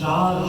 4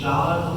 4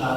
4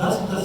10-10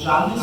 40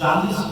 40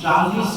40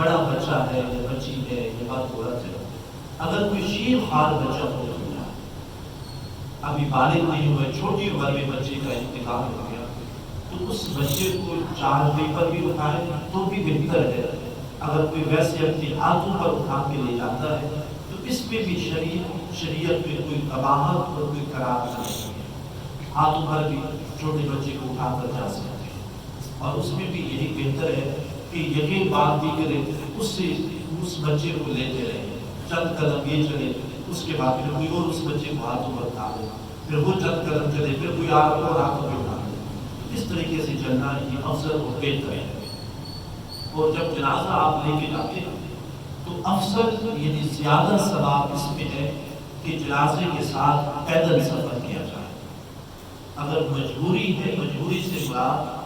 بڑا بچہ ہے یا بچی ہے یا مرد عورت ہے، اگر کوئی شیر خوار بچہ ہو گیا، ابھی بالغ نہیں ہوئے، چھوٹی عمر میں بچے کا انتقال ہو گیا، تو اس بچے کو چارپائی پر بھی اٹھائے تو بھی بہتر ہے۔ اگر کوئی ویسے اپنے ہاتھوں پر اٹھا کے لے جاتا ہے تو اس میں بھی شریعت میں کوئی قباحت اور کوئی کراہت نہیں ہے، ہاتھوں پر بھی چھوٹے بچے کو اٹھا کر جا سکتے ہیں، اور اس میں بھی یہی بہتر ہے کہ یقین بات بھی کرے، اس بچے کو لیتے رہے، چند قدم یہ چلے، اس کے بعد پھر کوئی اور اس بچے کو ہاتھوں پر اٹھا لے، پھر وہ چند قدم چلے، پھر کوئی اور ہاتھوں پہ اٹھا لے، اس طریقے سے چلنا یہ افضل اور بہتر ہے۔ اور جب جنازہ آپ لے کے جاتے ہیں تو افضل یعنی زیادہ ثواب اس میں ہے کہ جنازے کے ساتھ پیدل سفر کیا جائے۔ اگر مجبوری ہے، مجبوری سے مراد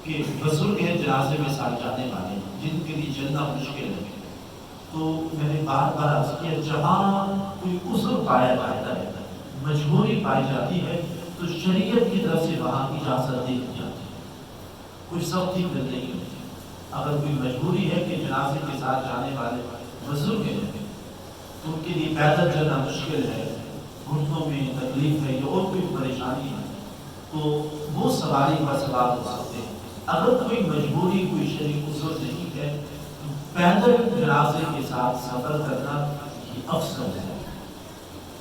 کہ بزرگ ہیں جنازے میں ساتھ جانے والے جن کے لیے چلنا مشکل ہے، تو میں نے بار بار عرض کیا جہاں کوئی عذر پایا جاتا ہے، مجبوری پائی جاتی ہے، تو شریعت کی طرف سے وہاں اجازت دی جاتی ہے، کوئی سختی پھر نہیں ہوتی۔ اگر کوئی مجبوری ہے کہ جنازے کے ساتھ جانے والے بزرگ ہیں تو ان کے لیے پیدل چلنا مشکل ہے، گھٹنوں میں تکلیف ہے یا اور کوئی پریشانی ہے، تو وہ سواری کا سوال ہو سکتے ہیں۔ اگر کوئی مجبوری، کوئی شرعی عذر نہیں ہے تو پیدل جنازے کے ساتھ سفر کرنا یہ افضل ہے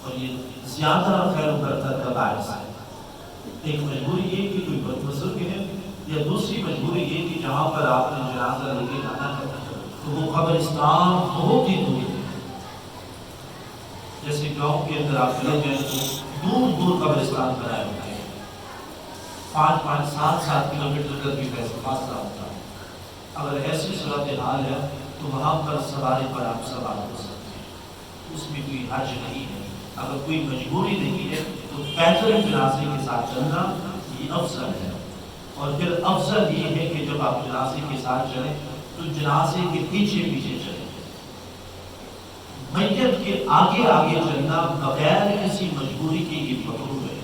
اور یہ زیادہ خیر و برکت کا باعث ہے۔ ایک مجبوری یہ کہ کوئی بزرگ ہے، یا دوسری مجبوری یہ کہ جہاں پر آپ نے جنازہ لے کے جانا ہے تو وہ قبرستان بہت ہی دور ہے، جیسے گاؤں کے اندر آپ چلے جائیں تو دور دور قبرستان بنائے ہوتے ہیں، 5-5 7-7 کلومیٹر کا بھی فاصلہ ہوتا ہے۔ اگر ایسی صورتحال ہے تو وہاں پر سواری پر آپ سوار ہو سکتے ہیں، اس میں کوئی حرج نہیں ہے۔ اگر کوئی مجبوری نہیں ہے تو پیدل جنازے کے ساتھ چلنا یہ افضل ہے۔ اور پھر افضل یہ ہے کہ جب آپ جنازے کے ساتھ چلیں تو جنازے کے پیچھے پیچھے چلیں، میت کے آگے آگے چلنا بغیر کسی مجبوری کے یہ مکروہ ہے،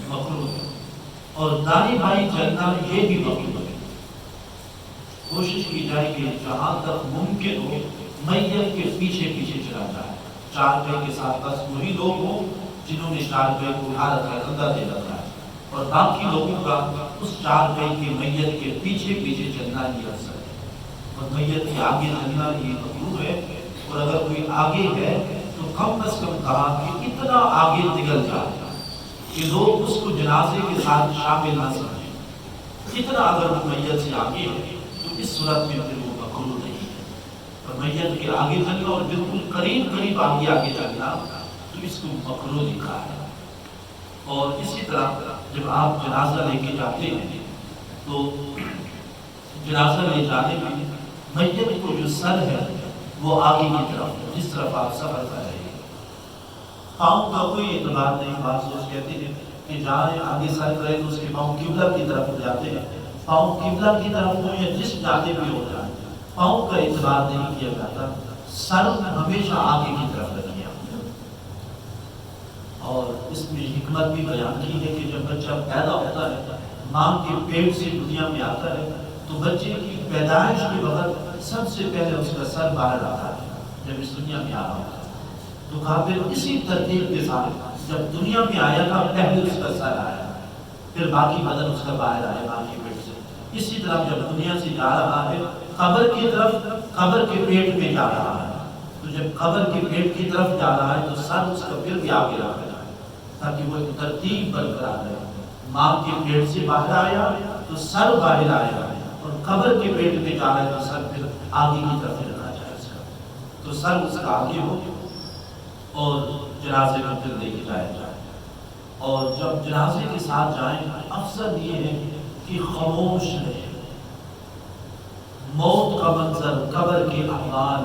مکروہ ہے۔ اور دائیں بائیں چلنا یہ بھی مکروہ ہے۔ کوشش کی جائے کہ جہاں تک ممکن ہو میت کے پیچھے پیچھے چلا جائے، چارپائی کے ساتھ بس وہی لوگ ہوں جنہوں نے چارپائی کو اٹھا رکھا ہے، کندھا دے رکھا ہے، اور باقی لوگوں کا اس چارپائی کے میت کے پیچھے پیچھے چلنا یہ افضل ہے، اور میت کے آگے چلنا یہ مکروہ ہے۔ اور اگر کوئی آگے ہے تو کم از کم کہا کہ اتنا آگے نکل جائے کہ لوگ اس کو جنازے کے ساتھ شامل نہ سمجھیں، اتنا اگر وہ میت سے آگے ہے تو اس صورت میں پھر وہ مکروہ نہیں ہے۔ اور میت کے آگے چلنا اور بالکل قریب قریب آگے آگے چلنا تو اس کو مکروہ لکھا ہے۔ اور اسی طرح جب آپ جنازہ لے کے جاتے ہیں تو جنازہ لے جانے میں میت کو جو سر ہے وہ آگے کی طرف، جس طرف آپ سفر کر رہے ہیں، پاؤں کا کوئی اعتبار نہیں۔ بعض لوگ کہتے ہیں کہ جہاں آگے سر کرے تو اس کے پاؤں قبلہ کی طرف ہو جاتے ہیں، پاؤں قبلہ کی طرف ہو یا جس جاتے بھی ہو جائے، پاؤں کا اعتبار نہیں کیا جاتا، سر ہمیشہ آگے کی طرف رکھیا۔ اور اس میں حکمت بھی بیان کی ہے کہ جب بچہ پیدا ہوتا ہے، ماں کے پیٹ سے دنیا میں آتا ہے، تو بچے کی پیدائش کے وقت سب سے پہلے اس کا سر باہر آتا ہے جب اس دنیا میں آ رہا ہوتا ہے۔ تو کافر اسی ترتیب کے ساتھ جب دنیا میں آیا تھا پہلے اس کا سر آیا، پھر باقی بدن اس کا باہر آیا ماں کے پیٹ سے۔ اسی طرح جب دنیا سے جا رہا ہے قبر کی طرف، قبر کے پیٹ میں جا رہا ہے، تو جب قبر کے پیٹ کی طرف جا رہا ہے تو سر اس کا پھر بھی آگے رکھا ہے تاکہ وہ ایک ترتیب برقرار رہے۔ ماں کے پیٹ سے باہر آیا تو سر باہر آیا، اور قبر کے پیٹ میں جا رہا ہے تو سر پھر آگے کی طرف رکھا جائے اس کا، تو سر اس کا آگے ہو اور جنازے میں پھر لے کے جایا جائے۔ اور جب جنازے کے ساتھ جائیں افضل یہ ہے کہ خاموش رہے، موت کا منظر، قبر کے احوال،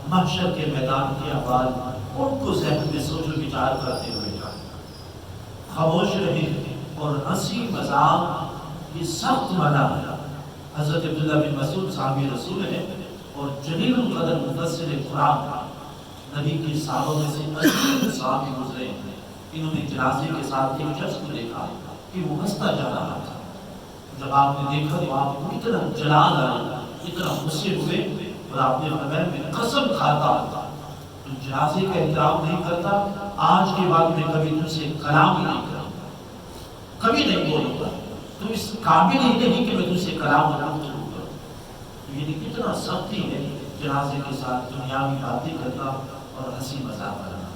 محشر کے میدان کے احوال، ان کو ذہن میں سوچ و بچار کرتے ہوئے جائیں، خاموش رہیں۔ اور ہنسی مذاق یہ سخت منع ہے۔ حضرت عبداللہ بن مسعود صحابی رسول ہیں اور جلیل القدر مفسر قرآن، نبی کے صحابہ میں سے 80 صحابی گزرے ہیں، انہوں نے جنازے کے ساتھ ایک شخص کو دیکھا کہ وہ ہنستا جا رہا تھا۔ جب آپ نے دیکھا تو آپ کو اتنا جلال آیا، اتنا غصے ہوئے اور آپ نے فرمایا میں قسم کھاتا تو جنازے کا احترام نہیں کرتا، آج کے بعد میں کبھی تجھ سے کلام ہی نہیں کروں گا، کبھی نہیں بولوں گا، تم اس قابل ہی نہیں کہ میں تجھ سے کلام شروع کروں۔ تو یہ کتنا سختی ہے جنازے کے ساتھ دنیاوی باتیں کرنا اور ہنسی مذاق کرنا۔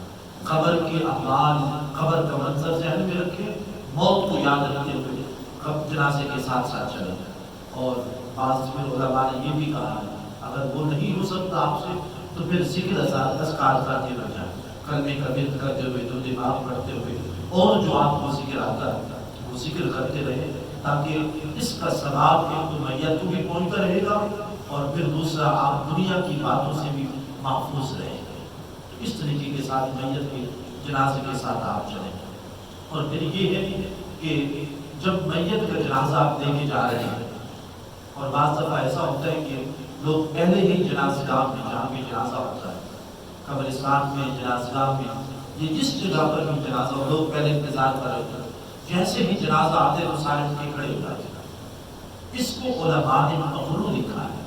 قبر کے احوال، قبر کا منظر ذہن میں رکھے، موت کو یاد رکھتے ہوئے جنازے کے ساتھ ساتھ چلے۔ اور بعض علماء نے یہ بھی کہا ہے اگر وہ نہیں ہو سکتا آپ سے تو پھر ذکر اذکار کرتے رہ جائیں، کلمے کا ورد کرتے ہوئے، درود پاک پڑھتے ہوئے، اور جو آپ کو ذکر آتا ہے وہ ذکر کرتے رہے، تاکہ اس کا ثواب ایک تو میت کو بھی پہنچتا رہے گا اور پھر دوسرا آپ دنیا کی باتوں سے بھی محفوظ رہیں گے۔ اس طریقے کے ساتھ میت کے جنازے کے ساتھ آپ چلیں۔ اور پھر یہ ہے کہ جب میت کا جنازہ آپ لے کے جا رہے ہیں، اور بعض دفعہ ایسا ہوتا ہے کہ لوگ پہلے ہی جنازہ گاہ میں جہاں بھی جنازہ ہوتا ہے، قبرستان میں، جنازہ گاہ میں، یہ جس جگہ پر بھی جنازہ ہو لوگ پہلے انتظار کر رہے ہوتے ہیں، جیسے ہی جنازہ آتے تو سارے اٹھ کے کھڑے ہو جاتے ہیں۔ اس کو علماء نے مقروء لکھا ہے،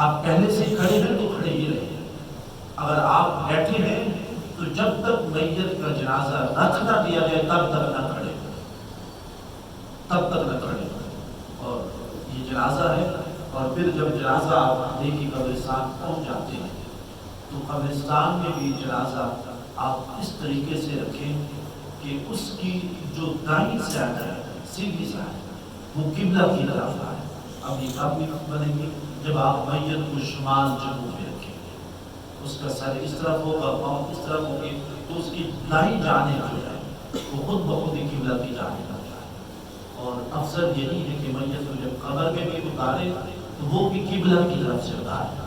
آپ پہلے سے کھڑے ہیں تو کھڑے ہی رہے، اگر آپ بیٹھے ہیں تو جب تک میت کا جنازہ رکھ نہ دیا جائے تب تک نہ کھڑے، تب تک نہ کھڑے۔ اور یہ جنازہ ہے، اور پھر جب جنازہ آپ لے کے قبرستان پہنچ جاتے ہیں تو قبرستان میں بھی جنازہ آپ اس طریقے سے رکھیں کہ اس کی جو دائیں سائڈ ہے، سیدھی سائڈ، وہ قبلہ کی طرف آئے۔ اب یہ کب بھی بنے گی جب آپ میت کو شمال جنوب میں رکھیں، اس کا سر اس طرف ہوگا، پاؤں اس طرف ہوگی، تو اس کی دائیں جانب جو ہے وہ خود بخود ہی قبلہ کی جانب آ جائے۔ اور افضل یہی ہے کہ میت کو جب قبر میں بھی اتارے تو وہ بھی قبلہ کی طرف سے اتارے،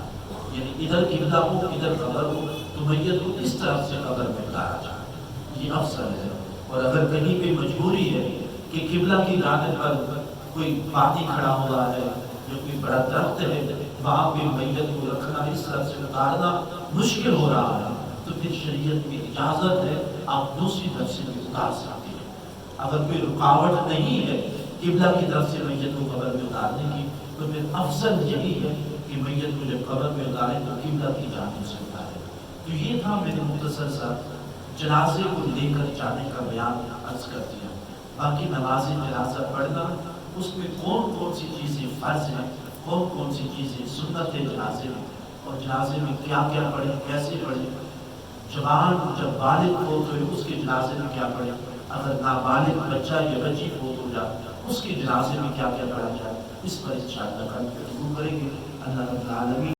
یعنی ادھر قبلہ ہو ادھر قبر ہو تو میت کو اس طرف سے قبر میں اتارا جائے، یہ افضل ہے۔ اور اگر کہیں پہ مجبوری ہے کہ قبلہ کی جانب پر کوئی پانی کھڑا ہوا ہے جو کوئی بڑا درخت ہے، وہاں پہ میت کو رکھنا، اس طرف سے اتارنا مشکل ہو رہا ہے، تو پھر شریعت کی اجازت ہے آپ دوسری طرف سے بھی اتار سکتے ہیں۔ اگر کوئی رکاوٹ نہیں ہے قبلہ کی طرف سے میت کو قبر میں اتارنے کی تو پھر افضل یہی ہے کہ میت کو جب قبر میں اتارے تو قبلہ کی جانب سے اتارے۔ تو یہ تھا میرے مختصر سا جنازے کو لے کر جانے کا بیان عرض کر دیا۔ باقی نماز جنازہ پڑھنا، اس میں کون کون سی چیزیں فرض ہیں، کون کون سی چیزیں سنت جنازے میں، اور جنازے میں کیا کیا پڑھیں، کیسے پڑھیں، جوان جب بالغ ہو تو اس کے جنازے میں کیا پڑھیں، اگر نابالغ بچہ یا بچی فوت ہو جائے اس کے جنازے میں کیا کیا پڑھا جائے، اس پر انشاءاللہ کل گفتگو کریں۔